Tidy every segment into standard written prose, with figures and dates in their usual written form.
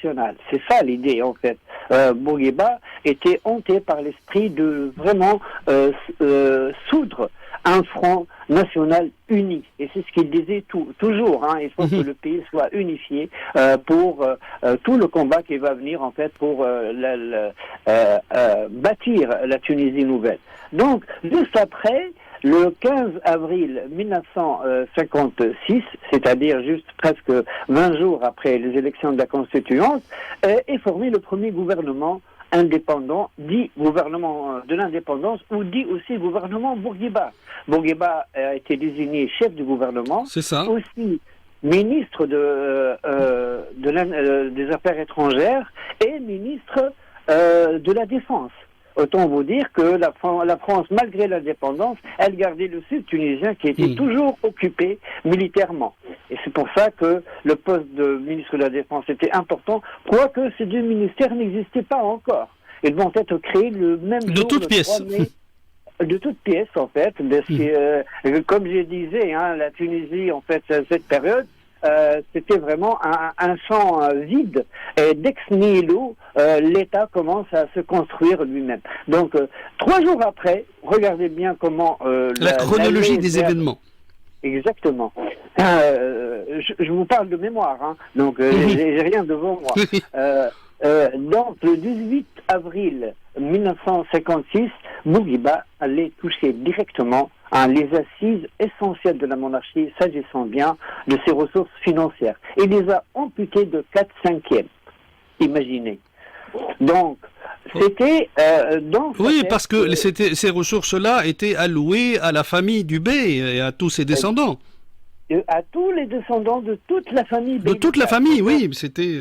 national. C'est ça l'idée en fait. Bourguiba était hanté par l'esprit de vraiment soudre un front national uni. Et c'est ce qu'il disait toujours. Il faut que le pays soit unifié pour tout le combat qui va venir en fait pour bâtir la Tunisie nouvelle. Donc, juste après, le 15 avril 1956, c'est-à-dire juste presque 20 jours après les élections de la Constituante, est formé le premier gouvernement indépendant, dit gouvernement de l'indépendance, ou dit aussi gouvernement Bourguiba. Bourguiba a été désigné chef du gouvernement, c'est ça. Aussi ministre des Affaires étrangères et ministre de la Défense. Autant vous dire que la France, malgré l'indépendance, elle gardait le sud tunisien qui était toujours occupé militairement. Et c'est pour ça que le poste de ministre de la Défense était important, quoique ces deux ministères n'existaient pas encore. Ils vont être créés le même jour, de toutes pièces. De toutes pièces, en fait. Comme je disais, la Tunisie, en fait, à cette période, c'était vraiment un champ vide. Et d'ex nihilo, l'État commence à se construire lui-même. Donc, 3 jours après, regardez bien comment... la chronologie des événements. Exactement. Je vous parle de mémoire, donc j'ai rien devant moi. Donc, le 18 avril 1956, Bourguiba allait toucher directement les assises essentielles de la monarchie, s'agissant bien de ses ressources financières. Il les a amputées de 4/5. Imaginez. Donc, c'était... parce que ces ressources-là étaient allouées à la famille du bey et à tous ses descendants. À tous les descendants de toute la famille. De toute la famille, oui, c'était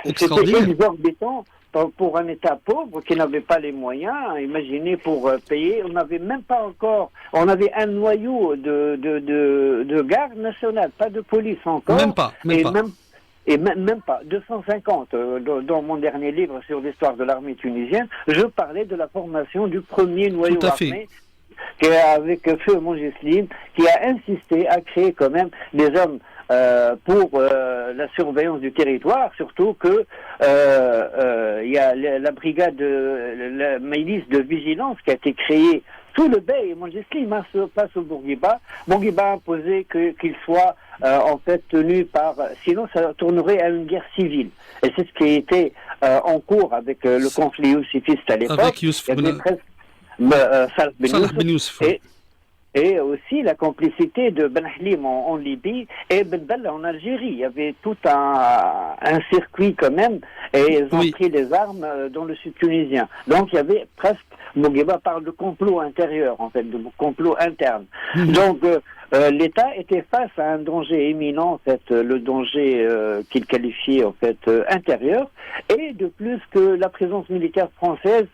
extraordinaire. C'était exorbitant pour un État pauvre qui n'avait pas les moyens. Imaginez pour payer, on n'avait même pas encore, on avait un noyau de garde nationale, pas de police encore. Même pas. Même pas, 250. Dans mon dernier livre sur l'histoire de l'armée tunisienne, je parlais de la formation du premier noyau armé, avec Feu Mongeslim, qui a insisté à créer quand même des hommes pour la surveillance du territoire, surtout que il y a la brigade, la milice de vigilance qui a été créée sous le bey et Mongeslim face au Bourguiba. Bourguiba a imposé qu'il soit en fait tenu par... Sinon, ça tournerait à une guerre civile. Et c'est ce qui était en cours avec le conflit youssifiste à l'époque. Avec Youssouf Salah Ben Youssouf. Et aussi la complicité de Ben Halim en Libye et Ben Bella en Algérie. Il y avait tout un circuit quand même, et ils ont pris les armes dans le sud tunisien. Donc il y avait presque... Bourguiba parle de complot intérieur, en fait, de complot interne. Donc l'État était face à un danger éminent, en fait, le danger qu'il qualifiait en fait intérieur, et de plus que la présence militaire française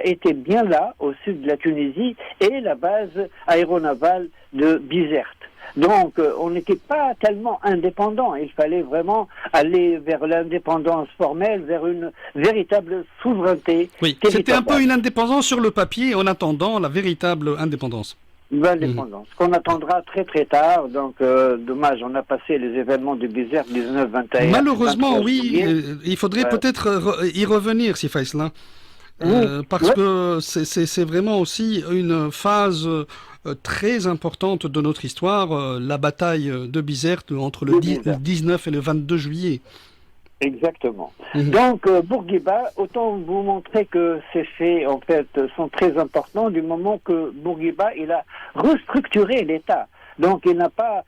était bien là, au sud de la Tunisie, et la base aéronavale de Bizerte. Donc, on n'était pas tellement indépendant. Il fallait vraiment aller vers l'indépendance formelle, vers une véritable souveraineté. Oui, c'était un peu une indépendance sur le papier, en attendant la véritable indépendance. L'indépendance, qu'on attendra très très tard. Donc, dommage, on a passé les événements de Bizerte 19-21. Malheureusement, oui, il faudrait peut-être y revenir, si Faisla. Parce que c'est vraiment aussi une phase très importante de notre histoire, la bataille de Bizerte entre le 19 et le 22 juillet. Exactement. Donc, Bourguiba, autant vous montrer que ces faits, en fait, sont très importants du moment que Bourguiba, il a restructuré l'État. Donc, il n'a pas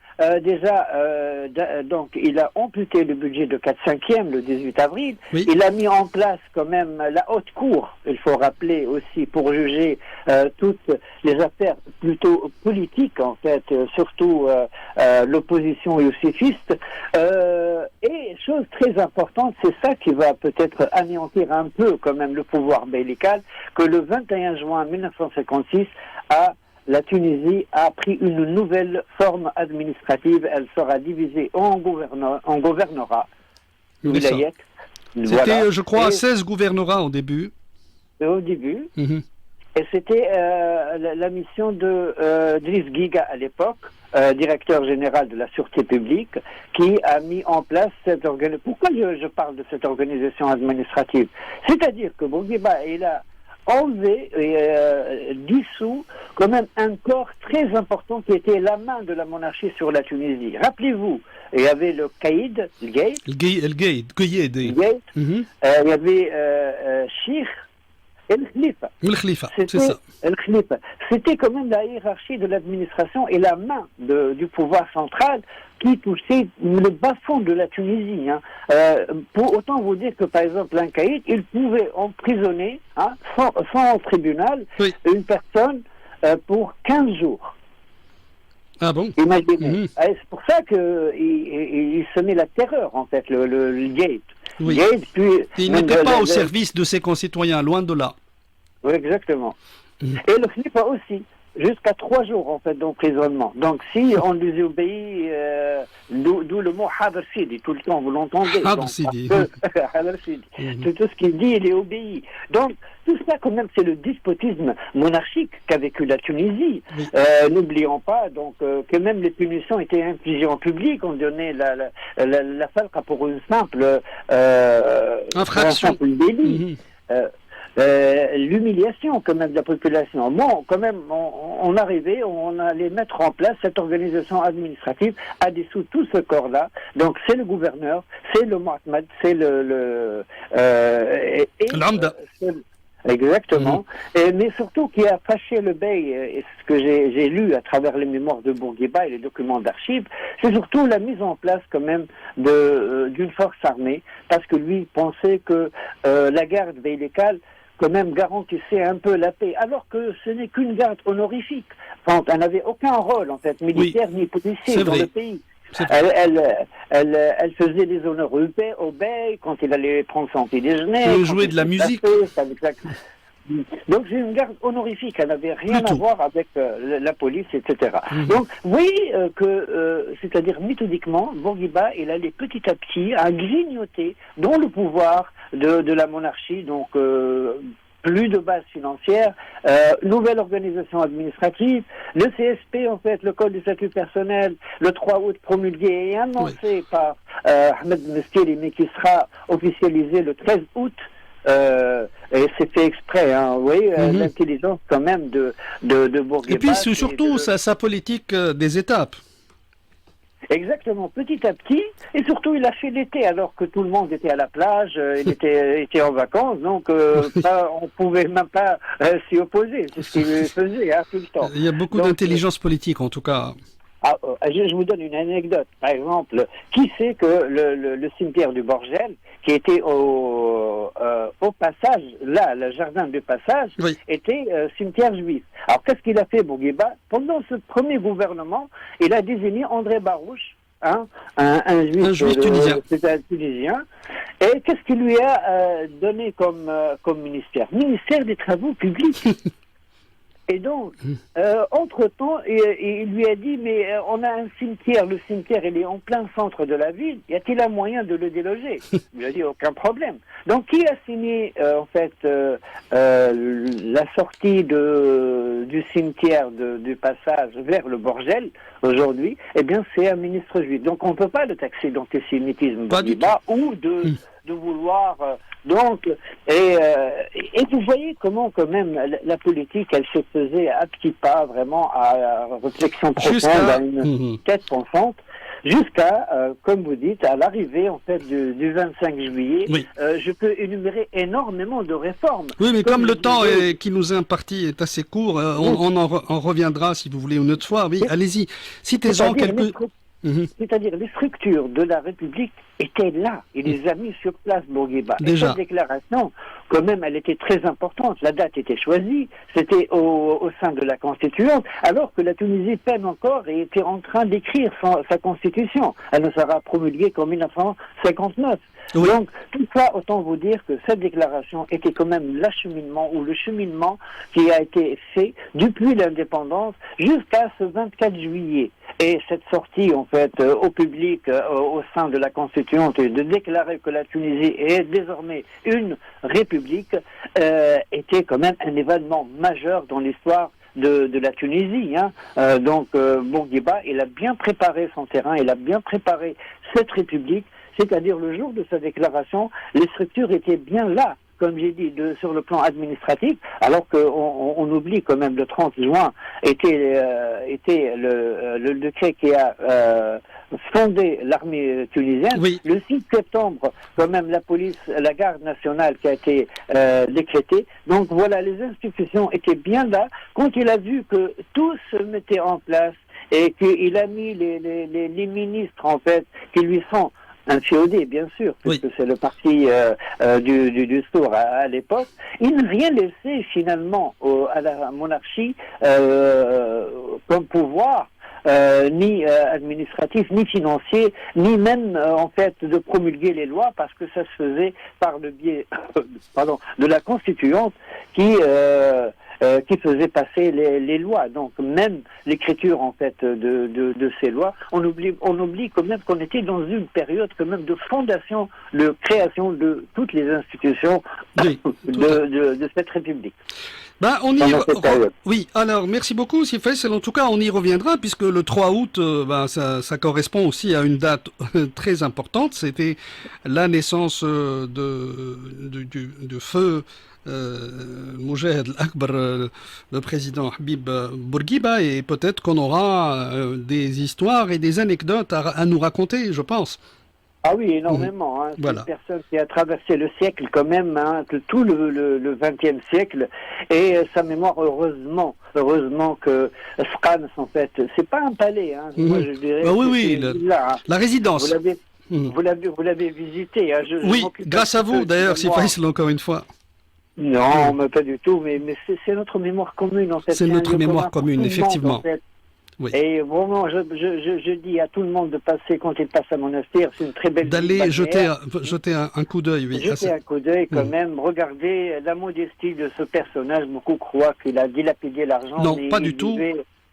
donc il a amputé le budget de 4/5 le 18 avril. Oui. Il a mis en place quand même la haute cour, il faut rappeler aussi, pour juger toutes les affaires plutôt politiques, en fait, surtout l'opposition youssifiste. Et chose très importante, c'est ça qui va peut-être anéantir un peu quand même le pouvoir bellical, que le 21 juin 1956, la Tunisie a pris une nouvelle forme administrative. Elle sera divisée en gouvernorat. C'était, voilà. Je crois, 16 gouvernorats au début. Au début. Et c'était la mission de Driss Giga à l'époque, directeur général de la Sûreté publique, qui a mis en place cette organisation. Pourquoi je parle de cette organisation administrative? C'est-à-dire que Bourguiba, il a enlevé et dissous quand même un corps très important qui était la main de la monarchie sur la Tunisie. Rappelez-vous, il y avait le Caïd, le Gaïd. Il y avait Sheikh El Khalifa. C'est ça. El Khalifa. C'était quand même la hiérarchie de l'administration et la main du pouvoir central qui touchait le bas-fond de la Tunisie. Pour autant vous dire que, par exemple, un caïd, il pouvait emprisonner, sans tribunal, une personne pour 15 jours. Ah bon? Imaginez. C'est pour ça qu'il semait la terreur, en fait, le Gaïd. Oui. Il n'était pas au service de ses concitoyens, loin de là. Oui, exactement. Et le Khalifa aussi, jusqu'à 3 jours en fait d'emprisonnement. Donc si on lui obéit, d'où le mot Hadr Sidi, tout le temps vous l'entendez. Hadr Sidi. Tout ce qu'il dit, il est obéi. Donc tout ça quand même c'est le despotisme monarchique qu'a vécu la Tunisie. N'oublions pas donc que même les punitions étaient infligées en public, on donnait la falqa pour une simple infraction, un simple délit. L'humiliation quand même de la population. Bon, quand même, on arrivait, on allait mettre en place cette organisation administrative à dessous tout ce corps-là. Donc c'est le gouverneur, c'est le Mohamed, c'est l'Amda. Exactement. Mais surtout qui a fâché le bey, et ce que j'ai lu à travers les mémoires de Bourguiba et les documents d'archives, c'est surtout la mise en place quand même d'une force armée, parce que lui pensait que la garde beylikale quand même garantissait un peu la paix, alors que ce n'est qu'une garde honorifique. Enfin, elle n'avait aucun rôle en fait militaire ni policier dans le pays. Elle faisait des honneurs au bey quand il allait prendre son petit déjeuner. Elle jouait de la musique. Donc c'est une garde honorifique, elle n'avait rien à voir avec la police, etc. Donc oui, c'est-à-dire méthodiquement, Bourguiba, il allait petit à petit à grignoter dans le pouvoir de la monarchie, donc plus de base financière, nouvelle organisation administrative, le CSP, en fait, le code du statut personnel, le 3 août promulgué et annoncé par Ahmed Meskili, mais qui sera officialisé le 13 août. Et c'est fait exprès, l'intelligence quand même de Bourguiba. Et puis surtout sa politique des étapes. Exactement, petit à petit, et surtout il a fait l'été alors que tout le monde était à la plage, il était en vacances, donc on pouvait même pas s'y opposer, c'est ce qu'il faisait tout le temps. Il y a beaucoup d'intelligence politique en tout cas. Je vous donne une anecdote. Par exemple, qui sait que le cimetière du Borgel, qui était au passage, là, le jardin du passage, était cimetière juif. Alors, qu'est-ce qu'il a fait, Bourguiba? Pendant ce premier gouvernement, il a désigné André Barouche, un juif tunisien. Et qu'est-ce qu'il lui a donné comme ministère? Ministère des Travaux publics. Et donc, entre-temps, il lui a dit, mais on a un cimetière, le cimetière, il est en plein centre de la ville, y a-t-il un moyen de le déloger? Il lui a dit, aucun problème. Donc, qui a signé, en fait, la sortie du cimetière du passage vers le Borgel, aujourd'hui? Eh bien, c'est un ministre juif. Donc, on ne peut pas le taxer d'antisémitisme ou de vouloir... et vous voyez comment quand même la politique, elle se faisait à petits pas, vraiment à réflexion profonde, à une tête pensante, jusqu'à, comme vous dites, à l'arrivée en fait du 25 juillet. Je peux énumérer énormément de réformes. Oui, mais comme le temps qui nous est imparti est assez court, on en reviendra si vous voulez une autre fois. Oui, allez-y, citez-en quelques... C'est-à-dire les structures de la République étaient là, et les a mis sur place Bourguiba. Déjà. Et cette déclaration, quand même, elle était très importante. La date était choisie, c'était au sein de la Constituante, alors que la Tunisie peine encore et était en train d'écrire sa Constitution. Elle ne sera promulguée qu'en 1959. Oui. Donc, tout ça, autant vous dire que cette déclaration était quand même l'acheminement ou le cheminement qui a été fait depuis l'indépendance jusqu'à ce 24 juillet. Et cette sortie, en fait, au public, au sein de la Constituante, de déclarer que la Tunisie est désormais une république, était quand même un événement majeur dans l'histoire de la Tunisie. Donc Bourguiba, il a bien préparé son terrain, il a bien préparé cette République, c'est-à-dire le jour de sa déclaration, les structures étaient bien là, comme j'ai dit, sur le plan administratif, alors qu'on oublie quand même le 30 juin était le décret qui a fondé l'armée tunisienne. Oui. Le 6 septembre, quand même, la garde nationale qui a été décrétée. Donc voilà, les institutions étaient bien là. Quand il a vu que tout se mettait en place et qu'il a mis les ministres, en fait, qui lui sont inféodé, bien sûr, puisque c'est le parti du Stour à l'époque. Il n'a rien laissé finalement à la monarchie comme pouvoir, ni administratif, ni financier, ni même en fait de promulguer les lois, parce que ça se faisait par le biais de la constituante qui faisait passer les lois. Donc même l'écriture en fait de ces lois, on oublie quand même qu'on était dans une période quand même de fondation, de création de toutes les institutions de cette République. Oui, alors merci beaucoup Sir Faisal. En tout cas, on y reviendra puisque le 3 août, ça correspond aussi à une date très importante. C'était la naissance de feu Moujahid Akbar, le président Habib Bourguiba, et peut-être qu'on aura des histoires et des anecdotes à nous raconter, je pense. Ah oui, énormément. C'est une personne qui a traversé le siècle quand même, tout le XXe siècle, et sa mémoire, heureusement que Sqan, en fait, c'est pas un palais. Moi, je dirais la résidence. Vous l'avez visité. Oui, grâce à vous d'ailleurs, si Faisal, encore une fois. Non, mais pas du tout, mais c'est notre mémoire commune, en fait. C'est notre mémoire commune, effectivement. En fait. Oui. Et vraiment, je dis à tout le monde de passer, quand il passe à Monastir, c'est une très belle ville. D'aller jeter un coup d'œil, oui. Jeter un coup d'œil quand même, regarder la modestie de ce personnage. Beaucoup croient qu'il a dilapidé l'argent. Non, pas du tout.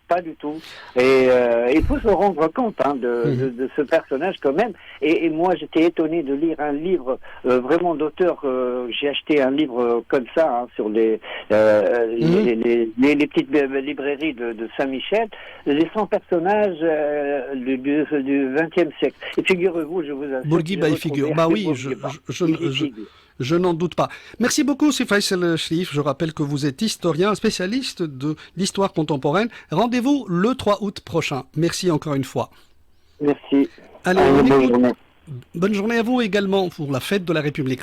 Pas du tout. Et il faut se rendre compte de ce personnage quand même. Et moi, j'étais étonné de lire un livre vraiment d'auteur. J'ai acheté un livre comme ça sur les petites librairies de Saint-Michel, les 100 personnages du XXe siècle. Et figurez-vous, je vous assure. Bourguiba y figure. Bah oui, je n'en doute pas. Merci beaucoup, Sir Faisal Cherif. Je rappelle que vous êtes historien, spécialiste de l'histoire contemporaine. Rendez-vous le 3 août prochain. Merci encore une fois. Merci. Allez, bonne journée à vous également pour la fête de la République.